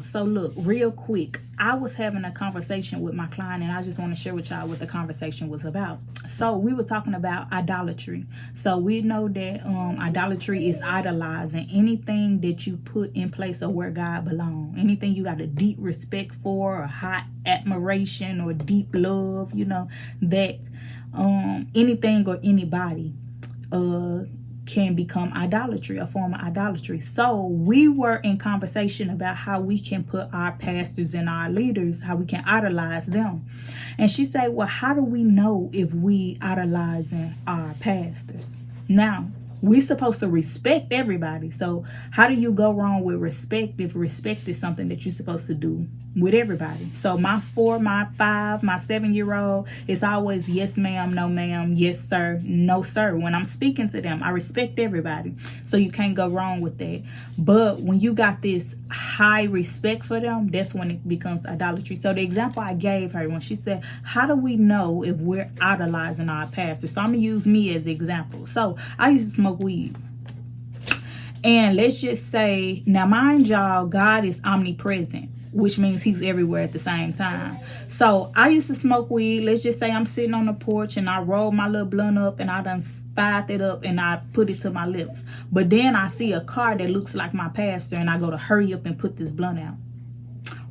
So look, real quick, I was having a conversation with my client, and I just want to share with y'all what the conversation was about. So we were talking about idolatry. So we know that idolatry is idolizing anything that you put in place of where God belongs. Anything you got a deep respect for, or hot admiration, or deep love, you know, that anything or anybody can become idolatry, a form of idolatry. So we were in conversation about how we can put our pastors and our leaders, how we can idolize them. And she said, well, how do we know if we idolizing our pastors? Now, we supposed to respect everybody. So how do you go wrong with respect if respect is something that you're supposed to do with everybody? So my 4, my 5, my 7-year-old, it's always yes ma'am, no ma'am, yes sir, no sir. When I'm speaking to them, I respect everybody. So you can't go wrong with that. But when you got this high respect for them, that's when it becomes idolatry. So the example I gave her when she said, how do we know if we're idolizing our pastor? So I'm gonna use me as an example. So I used to smoke weed. And let's just say, now mind y'all, God is omnipresent, which means he's everywhere at the same time. So I used to smoke weed. Let's just say I'm sitting on the porch and I roll my little blunt up and I done spied it up and I put it to my lips. But then I see a car that looks like my pastor and I go to hurry up and put this blunt out.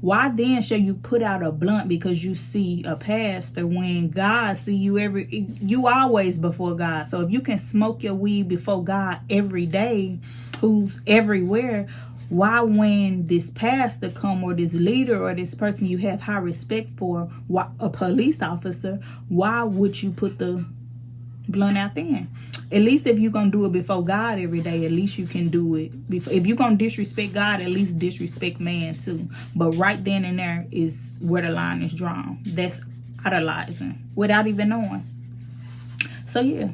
Why then shall you put out a blunt because you see a pastor when God see you you always before God? So if you can smoke your weed before God every day, who's everywhere, why when this pastor come or this leader or this person you have high respect for, a police officer, why would you put the blunt out then? At least if you're going to do it before God every day, at least you can do it before. If you're going to disrespect God, at least disrespect man too. But right then and there is where the line is drawn. That's idolizing without even knowing. So yeah.